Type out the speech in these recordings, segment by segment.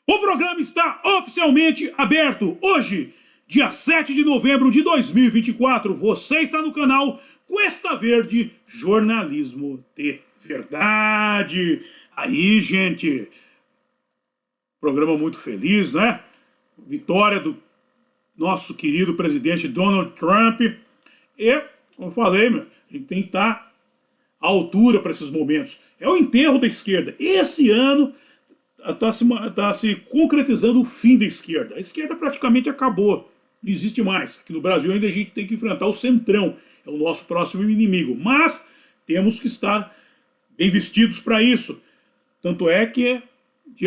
O programa está oficialmente aberto hoje, dia 7 de novembro de 2024. Você está no canal Cuesta Verde Jornalismo de Verdade. Aí, gente, programa muito feliz, né? Vitória do nosso querido presidente Donald Trump. E, como eu falei, a gente tem que estar à altura para esses momentos. É o enterro da esquerda. Esse ano está se concretizando o fim da esquerda. A esquerda praticamente acabou, não existe mais. Aqui no Brasil ainda a gente tem que enfrentar o centrão, é o nosso próximo inimigo. Mas temos que estar bem vestidos para isso. Tanto é que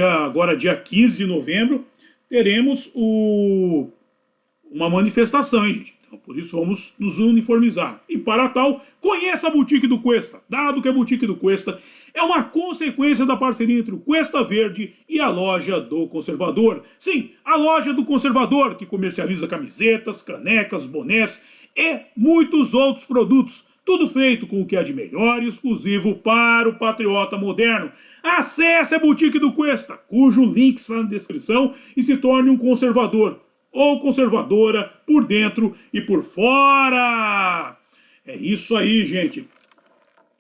agora, dia 15 de novembro, teremos uma manifestação, hein, gente? Então, por isso vamos nos uniformizar. E para tal, conheça a Boutique do Cuesta. Dado que a Boutique do Cuesta é uma consequência da parceria entre o Cuesta Verde e a Loja do Conservador. Sim, a Loja do Conservador, que comercializa camisetas, canecas, bonés e muitos outros produtos. Tudo feito com o que é de melhor e exclusivo para o patriota moderno. Acesse a Boutique do Cuesta, cujo link está na descrição, e se torne um conservador ou conservadora por dentro e por fora. É isso aí, gente.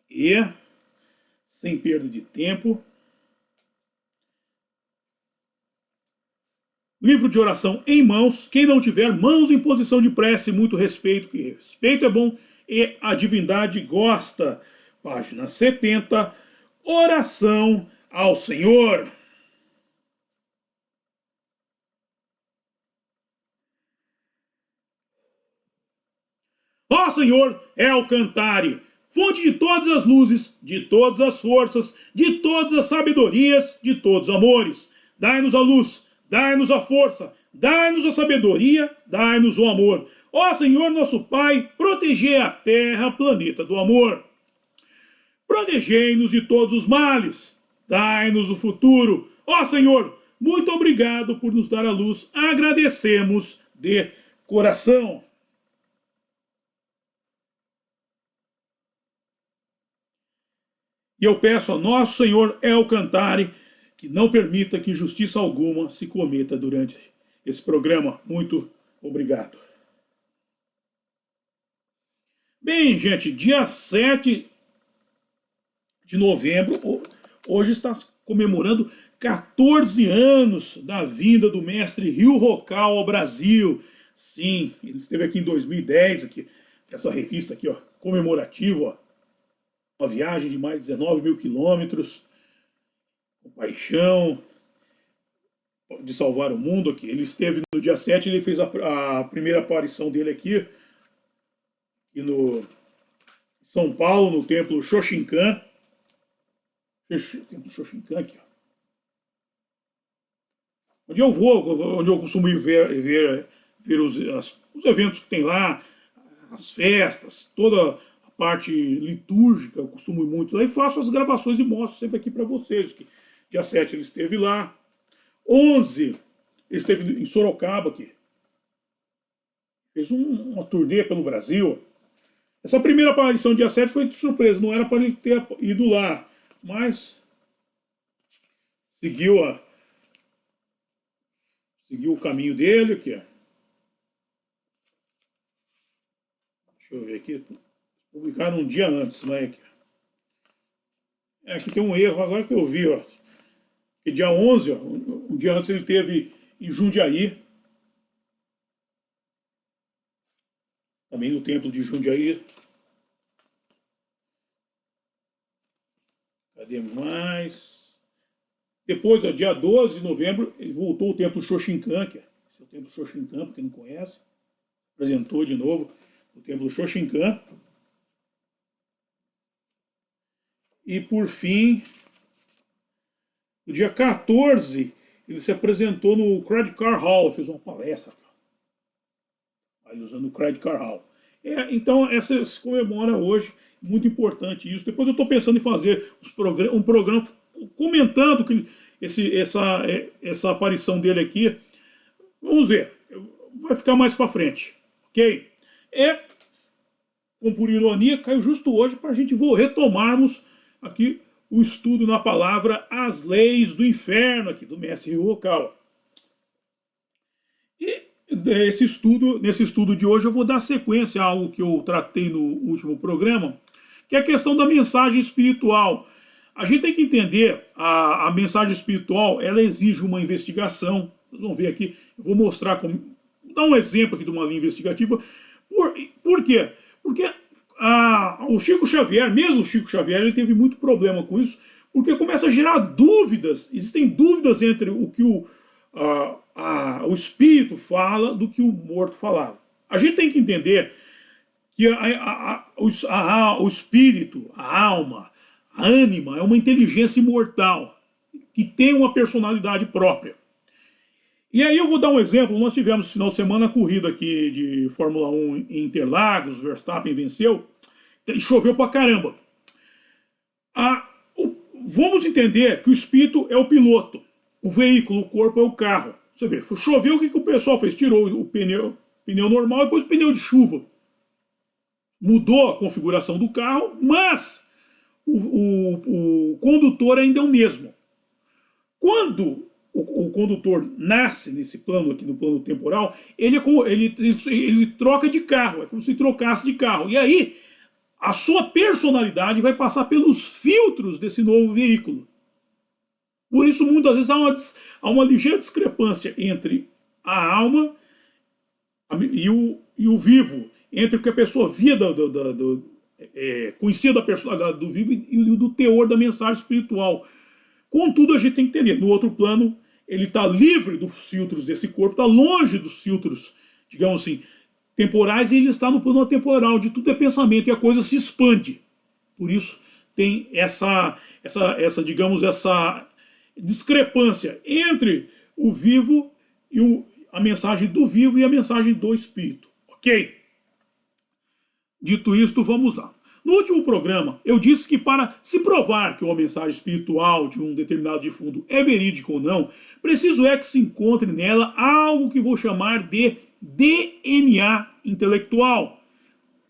E, sem perda de tempo, livro de oração em mãos. Quem não tiver, mãos em posição de prece, muito respeito, que respeito é bom e a divindade gosta. Página 70, oração ao Senhor. Ó Senhor, El Cantare, fonte de todas as luzes, de todas as forças, de todas as sabedorias, de todos os amores. Dai-nos a luz, dai-nos a força, dai-nos a sabedoria, dai-nos o amor. Ó Senhor nosso Pai, protegei a terra, planeta do amor. Protegei-nos de todos os males, dai-nos o futuro. Ó Senhor, muito obrigado por nos dar a luz, agradecemos de coração. E eu peço a nosso Senhor El Cantare que não permita que injustiça alguma se cometa durante esse programa. Muito obrigado. Bem, gente, dia 7 de novembro, hoje está comemorando 14 anos da vinda do mestre Ryu Rocal ao Brasil. Sim, ele esteve aqui em 2010, aqui, essa revista aqui, ó, comemorativa, ó. Uma viagem de mais de 19 mil quilômetros, com paixão de salvar o mundo aqui. Ele esteve no dia 7, ele fez a primeira aparição dele aqui no São Paulo, no templo Shoshinkan. Templo Shoshinkan aqui, ó. Onde eu vou, onde eu costumo ir ver os eventos que tem lá, as festas, toda parte litúrgica, eu costumo ir muito lá e faço as gravações e mostro sempre aqui para vocês. Que dia 7 ele esteve lá, 11 ele esteve em Sorocaba aqui, fez uma turnê pelo Brasil. Essa primeira aparição dia 7 foi de surpresa, não era para ele ter ido lá, mas seguiu o caminho dele aqui. Deixa eu ver aqui. Publicaram um dia antes, né? Aqui tem um erro agora que eu vi, ó. Que dia 11, ó, um dia antes ele teve em Jundiaí. Também no templo de Jundiaí. Cadê mais? Depois, ó, dia 12 de novembro, ele voltou ao templo Shoshinkan, que esse é o templo Shoshinkan, para quem não conhece. Apresentou de novo o templo Shoshinkan. E, por fim, no dia 14, ele se apresentou no Credit Card Hall, fez uma palestra. Aí, usando o Credit Card Hall. Então, essa se comemora hoje, muito importante isso. Depois eu estou pensando em fazer um programa comentando essa aparição dele aqui. Vamos ver, vai ficar mais para frente, ok? Como por ironia, caiu justo hoje para a gente retomarmos aqui o estudo na palavra As Leis do Inferno, aqui do mestre Ryokawa. E nesse estudo de hoje eu vou dar sequência a algo que eu tratei no último programa, que é a questão da mensagem espiritual. A gente tem que entender, a mensagem espiritual, ela exige uma investigação. Vocês vão ver aqui, eu vou mostrar, dar um exemplo aqui de uma linha investigativa. Por quê? Porque o Chico Xavier, mesmo o Chico Xavier, ele teve muito problema com isso, porque começa a gerar dúvidas. Existem dúvidas entre o que o espírito fala do que o morto falava. A gente tem que entender que o espírito, a alma, a ânima é uma inteligência imortal que tem uma personalidade própria. E aí eu vou dar um exemplo. Nós tivemos no final de semana a corrida aqui de Fórmula 1 em Interlagos, Verstappen venceu, e choveu pra caramba. Vamos entender que o espírito é o piloto, o veículo, o corpo é o carro. Você vê, choveu, o que o pessoal fez? Tirou o pneu normal e depois o pneu de chuva. Mudou a configuração do carro, mas o condutor ainda é o mesmo. Quando o condutor nasce nesse plano aqui, no plano temporal, ele troca de carro, é como se trocasse de carro. E aí, a sua personalidade vai passar pelos filtros desse novo veículo. Por isso, muitas vezes, há uma ligeira discrepância entre a alma e o vivo, entre o que a pessoa via conhecia da personalidade do vivo e do teor da mensagem espiritual. Contudo, a gente tem que entender, no outro plano, ele está livre dos filtros desse corpo, está longe dos filtros, digamos assim, temporais, e ele está no plano atemporal, onde tudo é pensamento e a coisa se expande. Por isso tem essa discrepância entre o vivo e a mensagem do vivo e a mensagem do espírito. Ok? Dito isto, vamos lá. No último programa, eu disse que para se provar que uma mensagem espiritual de um determinado defunto é verídica ou não, preciso é que se encontre nela algo que vou chamar de DNA intelectual.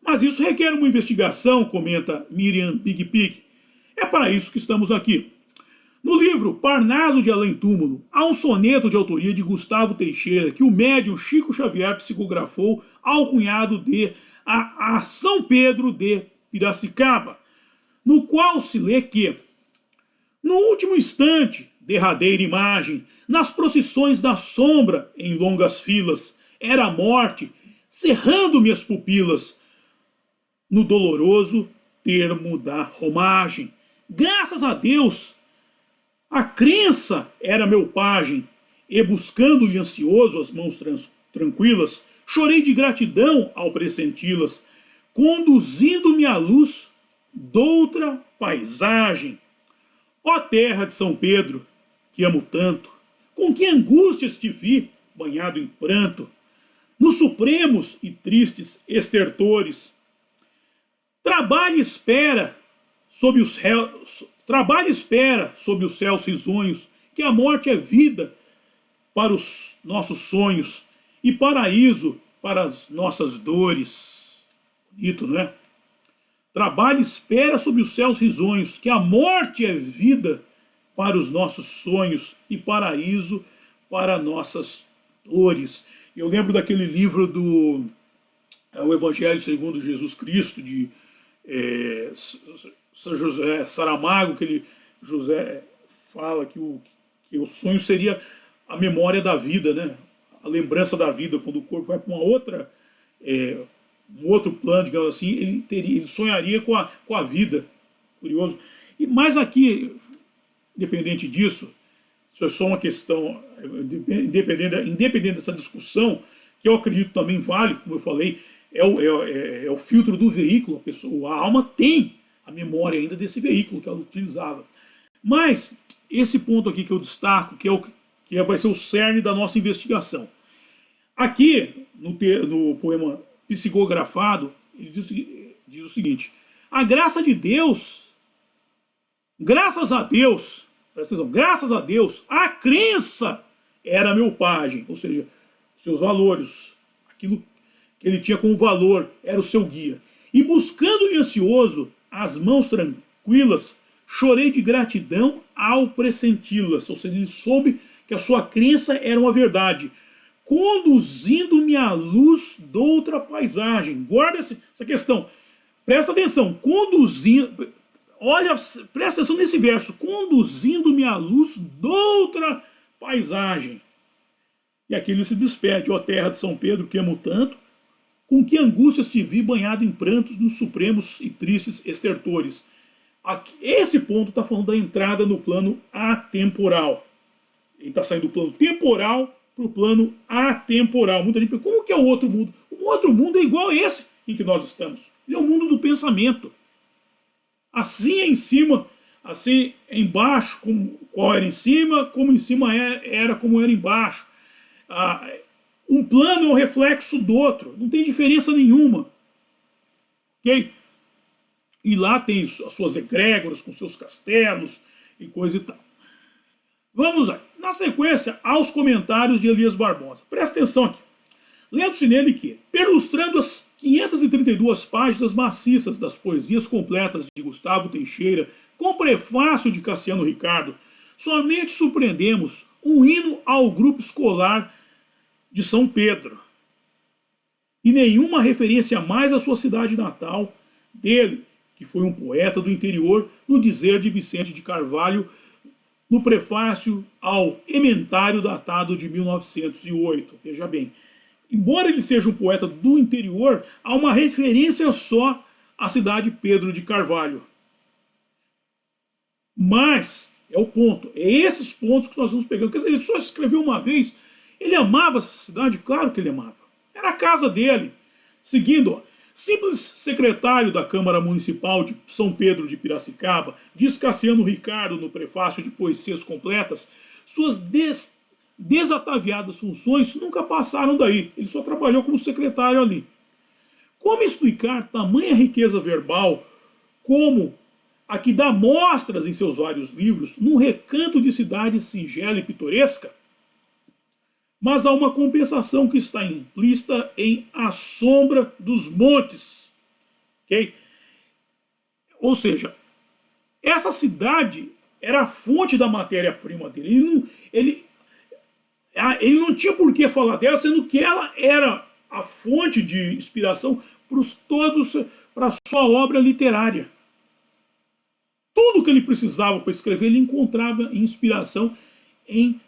Mas isso requer uma investigação, comenta Miriam Big Pig. É para isso que estamos aqui. No livro Parnaso de Além Túmulo, há um soneto de autoria de Gustavo Teixeira que o médium Chico Xavier psicografou ao cunhado de a São Pedro de Piracicaba, no qual se lê que, no último instante, derradeira imagem, nas procissões da sombra, em longas filas, era a morte, cerrando-me as pupilas, no doloroso termo da romagem. Graças a Deus, a crença era meu pajem, e buscando-lhe ansioso as mãos tranquilas, chorei de gratidão ao pressenti-las, conduzindo-me à luz doutra paisagem. Ó terra de São Pedro, que amo tanto, com que angústias te vi, banhado em pranto, nos supremos e tristes estertores. Trabalha e espera sob os céus risonhos, que a morte é vida para os nossos sonhos e paraíso para as nossas dores. Bonito, não é? Trabalha e espera sob os céus risonhos, que a morte é vida para os nossos sonhos e paraíso para nossas dores. Eu lembro daquele livro do O Evangelho segundo Jesus Cristo, de São José Saramago, que José fala que o sonho seria a memória da vida, né? A lembrança da vida, quando o corpo vai para um outro plano, digamos assim, ele sonharia com a vida. Curioso. Mas aqui, independente disso, isso é só uma questão, independente dessa discussão, que eu acredito também vale, como eu falei, é o filtro do veículo. A alma tem a memória ainda desse veículo que ela utilizava. Mas esse ponto aqui que eu destaco, que vai ser o cerne da nossa investigação. Aqui, no poema psicografado, ele diz o seguinte: a graça de Deus, graças a Deus, presta atenção, graças a Deus, a crença era meu pajem, ou seja, seus valores, aquilo que ele tinha como valor era o seu guia. E buscando-lhe ansioso as mãos tranquilas, chorei de gratidão ao pressenti-las, ou seja, ele soube que a sua crença era uma verdade, conduzindo-me à luz de outra paisagem. Guarda essa questão, presta atenção, conduzindo, olha, presta atenção nesse verso, conduzindo-me à luz de outra paisagem. E aqui ele se despede, ó terra de São Pedro, que amo tanto, com que angústias te vi banhado em prantos nos supremos e tristes estertores. Aqui, esse ponto está falando da entrada no plano atemporal. Ele está saindo do plano temporal para o plano atemporal. Muita gente pergunta, como que é o outro mundo? O outro mundo é igual a esse em que nós estamos. Ele é o mundo do pensamento. Assim é em cima, assim é embaixo, como qual era em cima era como era embaixo. Um plano é um reflexo do outro, não tem diferença nenhuma. Ok? E lá tem as suas egrégoras com seus castelos e coisa e tal. Vamos lá. Na sequência, aos comentários de Elias Barbosa. Presta atenção aqui. Lendo-se nele que, perlustrando as 532 páginas maciças das poesias completas de Gustavo Teixeira, com prefácio de Cassiano Ricardo, somente surpreendemos um hino ao grupo escolar de São Pedro. E nenhuma referência mais à sua cidade natal, dele, que foi um poeta do interior, no dizer de Vicente de Carvalho, no prefácio ao Ementário datado de 1908. Veja bem, embora ele seja um poeta do interior, há uma referência só à cidade Pedro de Carvalho. Mas, é o ponto, é esses pontos que nós vamos pegando. Quer dizer, ele só escreveu uma vez, ele amava essa cidade, claro que ele amava. Era a casa dele. Seguindo, ó, simples secretário da Câmara Municipal de São Pedro de Piracicaba, diz Cassiano Ricardo no prefácio de Poesias Completas, suas desataviadas funções nunca passaram daí. Ele só trabalhou como secretário ali. Como explicar tamanha riqueza verbal como a que dá mostras em seus vários livros, num recanto de cidade singela e pitoresca? Mas há uma compensação que está implícita em A Sombra dos Montes. Okay? Ou seja, essa cidade era a fonte da matéria-prima dele. Ele não tinha por que falar dela, sendo que ela era a fonte de inspiração para a sua obra literária. Tudo que ele precisava para escrever, ele encontrava inspiração em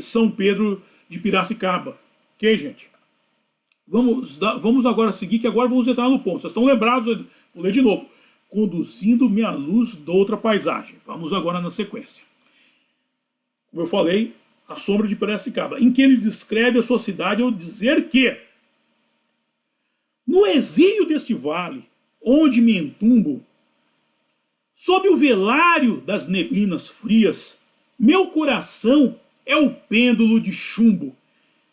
São Pedro de Piracicaba. Ok, gente? Vamos agora seguir, que agora vamos entrar no ponto. Vocês estão lembrados? Vou ler de novo. Conduzindo-me à luz de outra paisagem. Vamos agora na sequência. Como eu falei, A Sombra de Piracicaba, em que ele descreve a sua cidade ao dizer que no exílio deste vale, onde me entumbo, sob o velário das neblinas frias, meu coração é o pêndulo de chumbo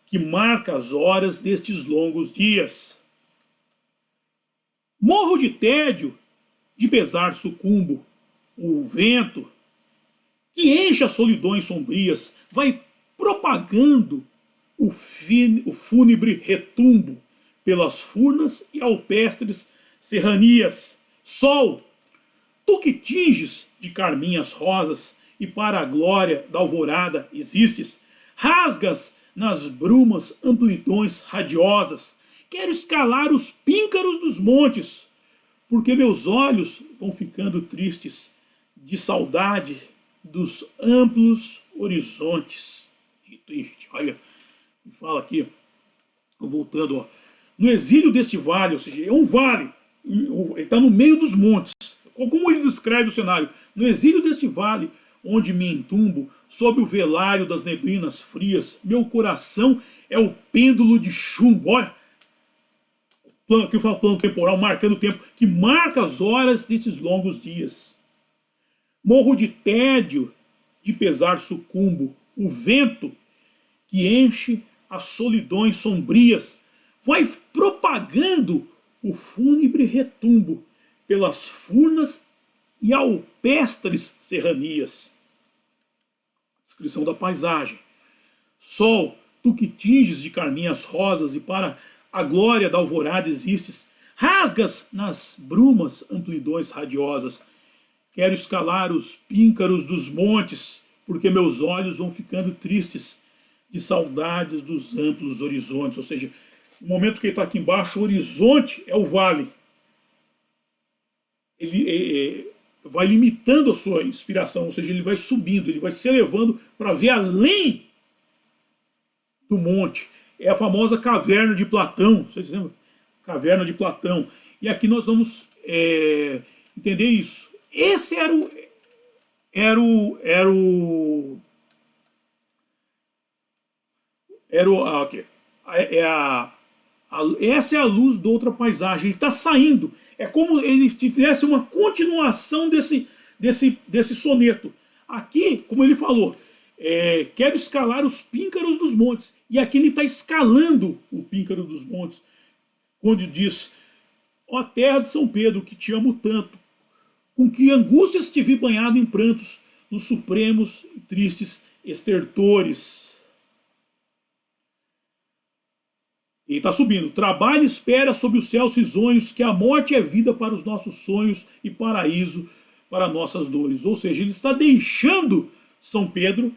que marca as horas destes longos dias. Morro de tédio, de pesar sucumbo. O vento, que enche as solidões sombrias, vai propagando o fúnebre retumbo pelas furnas e alpestres serranias. Sol, tu que tinges de carmim as rosas, e para a glória da alvorada existes, rasgas nas brumas amplidões radiosas, quero escalar os píncaros dos montes, porque meus olhos vão ficando tristes de saudade dos amplos horizontes. Olha, fala aqui, voltando, ó, no exílio deste vale, ou seja, é um vale, ele está no meio dos montes. Como ele descreve o cenário? No exílio deste vale, onde me entumbo, sob o velário das neblinas frias, meu coração é o pêndulo de chumbo. Olha, que eu falo plano temporal, marcando o tempo, que marca as horas desses longos dias. Morro de tédio, de pesar sucumbo. O vento que enche as solidões sombrias vai propagando o fúnebre retumbo pelas furnas e alpestres serranias. Descrição da paisagem. Sol, tu que tinges de carmim as rosas e para a glória da alvorada existes, rasgas nas brumas amplidões radiosas, Quero escalar os píncaros dos montes, porque meus olhos vão ficando tristes de saudades dos amplos horizontes. Ou seja, no momento que ele está aqui embaixo, o horizonte é o vale. Ele vai limitando a sua inspiração, ou seja, ele vai subindo, ele vai se elevando para ver além do monte. É a famosa caverna de Platão, vocês lembram? Caverna de Platão. E aqui nós vamos entender isso. Esse essa é a luz de outra paisagem. Ele está saindo. É como ele tivesse uma continuação desse soneto. Aqui, como ele falou, quero escalar os píncaros dos montes. E aqui ele está escalando o píncaro dos montes, quando diz: ó terra de São Pedro, que te amo tanto, com que angústias te vi banhado em prantos, nos supremos e tristes estertores. E está subindo. Trabalho e espera sob os céus risonhos, que a morte é vida para os nossos sonhos e paraíso para nossas dores. Ou seja, ele está deixando São Pedro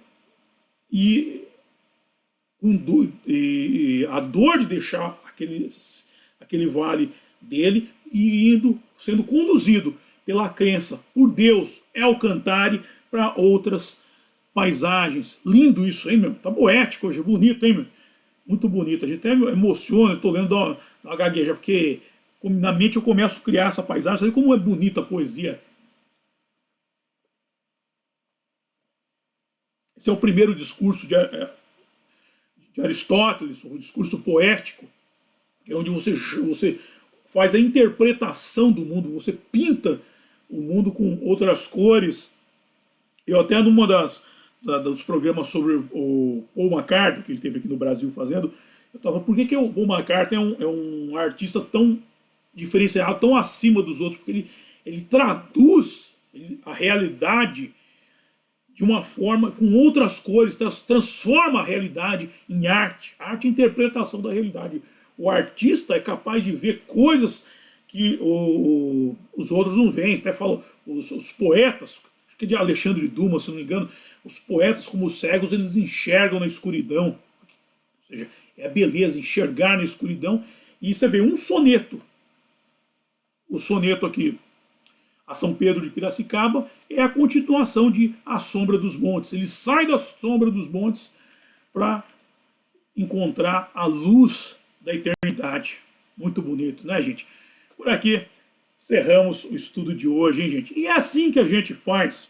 e a dor de deixar aquele vale dele e sendo conduzido pela crença por Deus, Elcantari, para outras paisagens. Lindo isso, hein, meu? Tá poético hoje, bonito, hein, meu? Muito bonito. A gente até emociona, estou lendo da gagueja, porque na mente eu começo a criar essa paisagem. Sabe como é bonita a poesia? Esse é o primeiro discurso de Aristóteles, o discurso poético, que é onde você faz a interpretação do mundo, você pinta o mundo com outras cores. Eu até numa dos programas sobre o Paul McCartney, que ele teve aqui no Brasil fazendo, eu estava, por que o Paul McCartney é um artista tão diferenciado, tão acima dos outros? Porque ele traduz a realidade de uma forma, com outras cores, transforma a realidade em arte. A arte é a interpretação da realidade. O artista é capaz de ver coisas que os outros não veem. Até falo, os poetas, acho que é de Alexandre Dumas, se não me engano, os poetas, como os cegos, eles enxergam na escuridão. Ou seja, é a beleza, enxergar na escuridão. E você vê um soneto. O soneto aqui, a São Pedro de Piracicaba, é a continuação de A Sombra dos Montes. Ele sai da sombra dos montes para encontrar a luz da eternidade. Muito bonito, né, gente? Por aqui, cerramos o estudo de hoje, hein, gente? E é assim que a gente faz,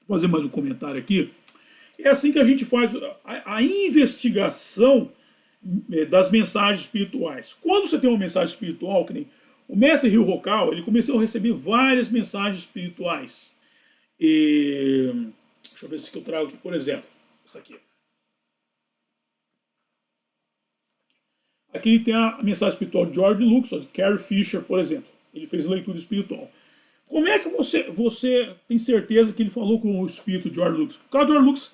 vou fazer mais um comentário aqui, é assim que a gente faz a investigação das mensagens espirituais. Quando você tem uma mensagem espiritual, que nem o mestre Rio Rocal, ele começou a receber várias mensagens espirituais. Deixa eu ver se que eu trago aqui, por exemplo, essa aqui. Aqui tem a mensagem espiritual de George Lucas, de Carrie Fisher, por exemplo. Ele fez leitura espiritual. Como é que você tem certeza que ele falou com o espírito de George Lucas? Porque o George Lucas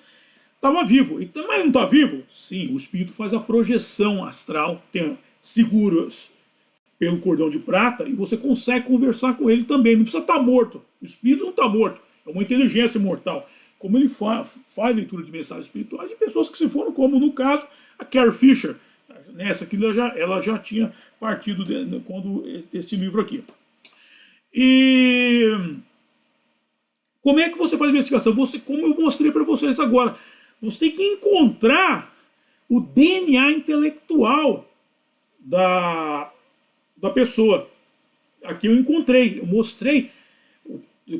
estava vivo. Mas não está vivo? Sim, o espírito faz a projeção astral, tem seguros pelo cordão de prata, e você consegue conversar com ele também. Não precisa estar morto. O espírito não está morto. É uma inteligência mortal. Como ele faz leitura de mensagens espirituais de pessoas que se foram, como no caso a Carrie Fisher. Nessa aqui ela já tinha partido quando esse livro aqui. E como é que você faz a investigação? Como eu mostrei para vocês agora, você tem que encontrar o DNA intelectual da pessoa. Aqui eu encontrei, eu mostrei.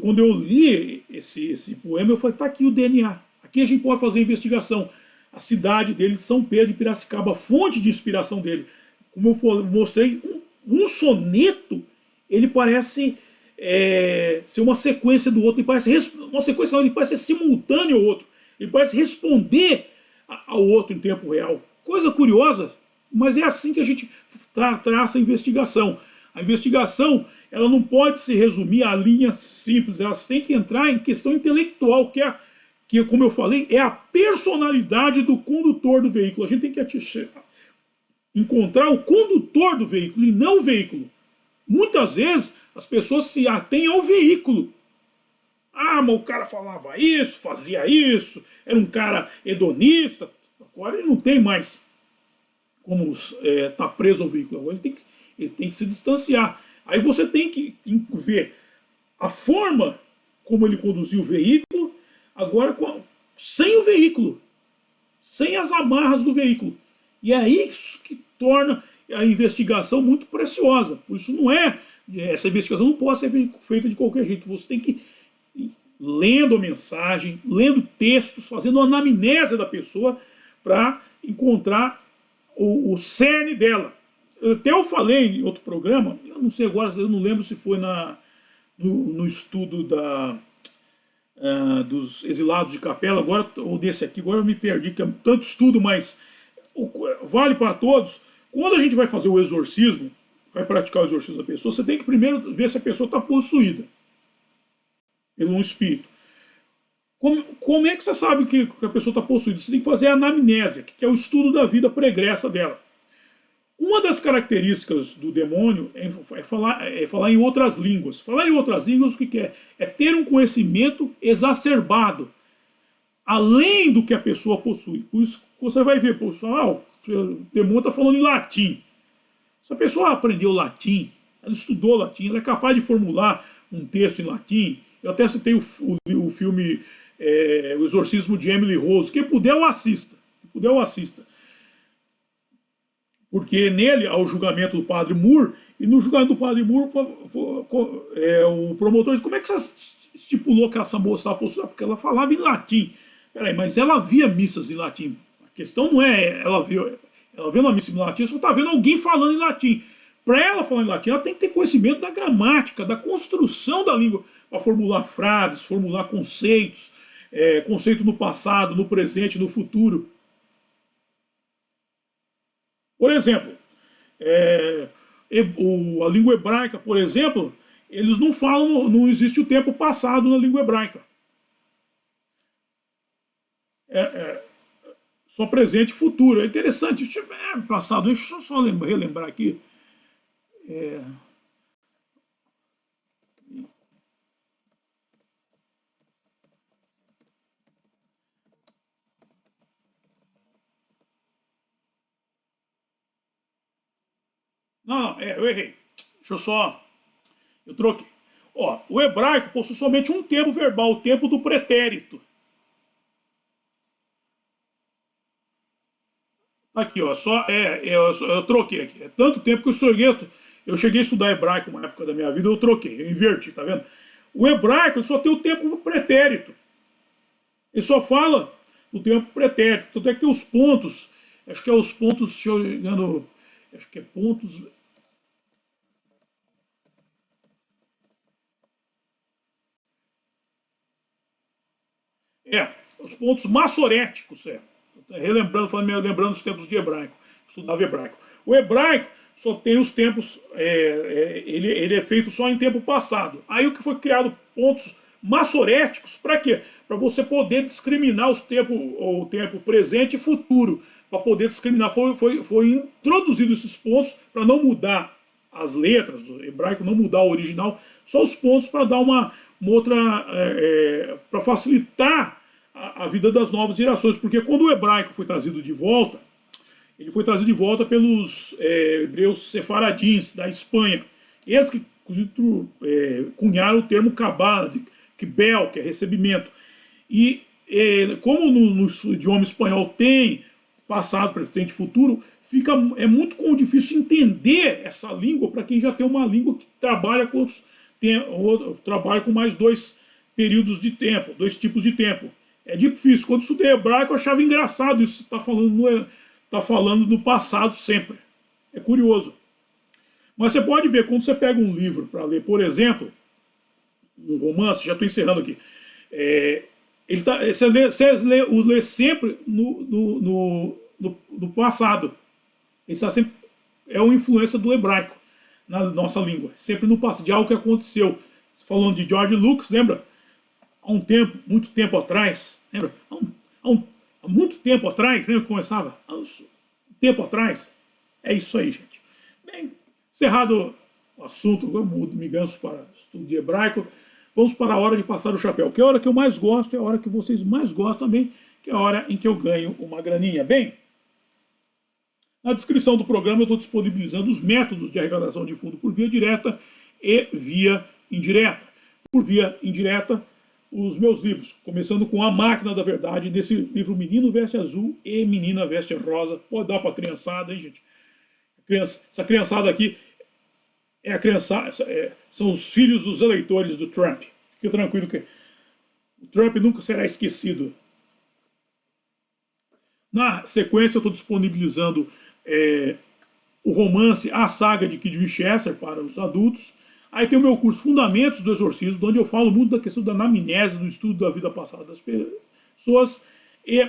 Quando eu li esse poema, eu falei, tá aqui o DNA. Aqui a gente pode fazer a investigação. A cidade dele, São Pedro de Piracicaba, a fonte de inspiração dele. Como eu mostrei, um soneto, ele parece ser uma sequência do outro. Ele parece uma sequência, não, ele parece ser simultâneo ao outro. Ele parece responder ao outro em tempo real. Coisa curiosa, mas é assim que a gente traça a investigação. A investigação, ela não pode se resumir a linhas simples, elas têm que entrar em questão intelectual, que, como eu falei, é a personalidade do condutor do veículo. A gente tem que encontrar o condutor do veículo e não o veículo. Muitas vezes as pessoas se atêm ao veículo. Ah, mas o cara falava isso, fazia isso, era um cara hedonista. Agora ele não tem mais como tá preso ao veículo. Agora ele tem que se distanciar. Aí você tem que ver a forma como ele conduziu o veículo, agora sem o veículo, sem as amarras do veículo. E é isso que torna a investigação muito preciosa. Por isso não essa investigação não pode ser feita de qualquer jeito. Você tem que ir lendo a mensagem, lendo textos, fazendo uma anamnese da pessoa para encontrar o cerne dela. Até eu falei em outro programa, eu não sei agora, eu não lembro se foi no estudo dos exilados de Capela, agora, ou desse aqui, agora eu me perdi, que é tanto estudo, mas vale para todos. Quando a gente vai fazer o exorcismo, vai praticar o exorcismo da pessoa, você tem que primeiro ver se a pessoa está possuída pelo um espírito. Como é que você sabe que a pessoa está possuída? Você tem que fazer a anamnésia, que é o estudo da vida pregressa dela. Uma das características do demônio é falar em outras línguas. Falar em outras línguas, o que é? É ter um conhecimento exacerbado, além do que a pessoa possui. Por isso você vai ver, o demônio está falando em latim. Se a pessoa aprendeu latim, ela estudou latim, ela é capaz de formular um texto em latim. Eu até citei o filme O Exorcismo de Emily Rose. Quem puder, eu assista. Porque nele há o julgamento do padre Moore, e no julgamento do padre Moore, o promotor diz: como é que você estipulou que essa moça estava possuída? Porque ela falava em latim. Peraí, mas ela via missas em latim. A questão não é ela vê uma missa em latim, só está vendo alguém falando em latim. Para ela falar em latim, ela tem que ter conhecimento da gramática, da construção da língua, para formular frases, formular conceitos, conceito no passado, no presente, no futuro. Por exemplo, a língua hebraica, por exemplo, eles não falam, não existe o tempo passado na língua hebraica. Só presente e futuro. É interessante. Passado, deixa eu só relembrar aqui. Não, eu errei. Deixa eu só. Eu troquei. Ó, o hebraico possui somente um tempo verbal, o tempo do pretérito. Aqui, ó, eu troquei aqui. É tanto tempo que eu cheguei a estudar hebraico uma época da minha vida, eu troquei, eu inverti, tá vendo? O hebraico só tem o tempo pretérito. Ele só fala o tempo pretérito. Tanto é que tem os pontos, acho que é os pontos, se eu não me engano, acho que é pontos. Os pontos massoréticos, lembrando os tempos de hebraico, estudava hebraico. O hebraico só tem os tempos, ele é feito só em tempo passado. Aí o que foi criado pontos massoréticos, para quê? Para você poder discriminar o tempo presente e futuro, para poder discriminar. Foi introduzido esses pontos para não mudar as letras, o hebraico não mudar o original, só os pontos para dar uma outra, para facilitar a vida das novas gerações, porque quando o hebraico foi trazido de volta, ele foi trazido de volta pelos hebreus sefaradins da Espanha. Eles que cunharam o termo Kabbalah, de Kibel, que é recebimento. E como no idioma espanhol tem passado, presente e futuro, é muito difícil entender essa língua para quem já tem uma língua que trabalha trabalha com mais dois períodos de tempo, dois tipos de tempo. É difícil. Quando estudei hebraico, eu achava engraçado isso. Você está falando do passado sempre. É curioso. Mas você pode ver, quando você pega um livro para ler, por exemplo, um romance, já estou encerrando aqui, você lê sempre no passado. Ele está sempre, é uma influência do hebraico na nossa língua. Sempre no passado, de algo que aconteceu. Falando de George Lucas, lembra? Há muito tempo atrás, lembra? Há muito tempo atrás, lembra que começava? Há um tempo atrás. É isso aí, gente. Bem, encerrado o assunto, eu me ganso para estudo de hebraico. vamos para a hora de passar o chapéu, que é a hora que eu mais gosto, é a hora que vocês mais gostam também, que é a hora em que eu ganho uma graninha. Bem, na descrição do programa eu estou disponibilizando os métodos de arrecadação de fundo por via direta e via indireta. Por via indireta, os meus livros, começando com A Máquina da Verdade, nesse livro Menino Veste Azul e Menina Veste Rosa. Pode dar para a criançada, hein, gente? Essa criançada aqui é a criançada, são os filhos dos eleitores do Trump. Fique tranquilo que o Trump nunca será esquecido. Na sequência, eu estou disponibilizando o romance A Saga de Kid Winchester para os adultos. Aí tem o meu curso Fundamentos do Exorcismo, onde eu falo muito da questão da anamnese, do estudo da vida passada das pessoas. E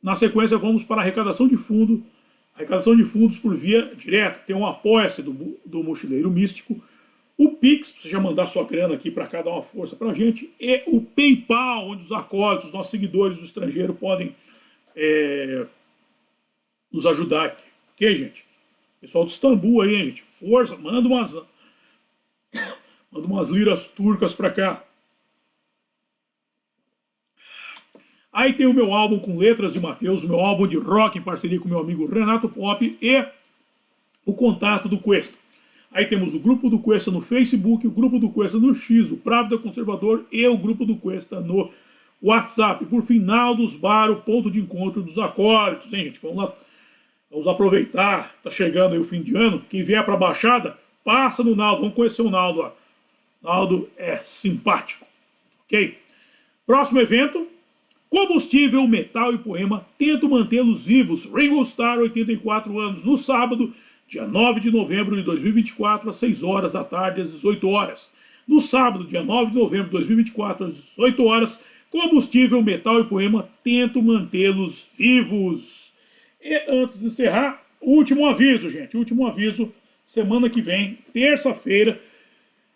na sequência vamos para a arrecadação de fundo. Arrecadação de fundos por via direta. Tem um apoia-se do Mochileiro Místico. O Pix, para você já mandar sua grana aqui para cá, dar uma força para a gente. E o PayPal, onde os acólitos, os nossos seguidores do estrangeiro podem nos ajudar aqui. Ok, gente? Pessoal de Istambul aí, hein, gente? Força, manda umas liras turcas para cá. Aí tem o meu álbum com letras de Mateus, o meu álbum de rock em parceria com meu amigo Renato Pop e o contato do Cuesta. Aí temos o grupo do Cuesta no Facebook, o grupo do Cuesta no X, o Pravda Conservador e o grupo do Cuesta no WhatsApp. Por fim, Naldos Bar, o ponto de encontro dos acólitos, hein, gente? Vamos lá, vamos aproveitar, tá chegando aí o fim de ano. Quem vier para a Baixada, passa no Naldo, vamos conhecer o Naldo lá. Naldo é simpático, ok? Próximo evento, Combustível, Metal e Poema, tento mantê-los vivos. Ringo Starr, 84 anos, no sábado, dia 9 de novembro de 2024, às 6 horas da tarde, às 18 horas. No sábado, dia 9 de novembro de 2024, às 18 horas, Combustível, Metal e Poema, tento mantê-los vivos. E antes de encerrar, último aviso, gente, último aviso. Semana que vem, terça-feira,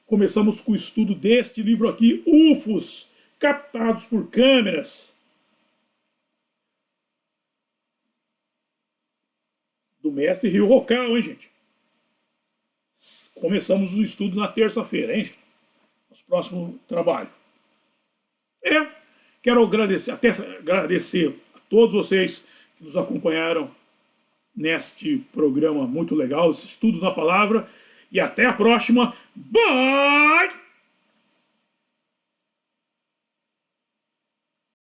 começamos com o estudo deste livro aqui, UFOs, captados por câmeras. Do mestre Rio Rocal, hein, gente? Começamos o estudo na terça-feira, hein, gente? Nosso próximo trabalho. Quero agradecer a todos vocês que nos acompanharam neste programa muito legal, esse estudo da palavra. E até a próxima. Bye!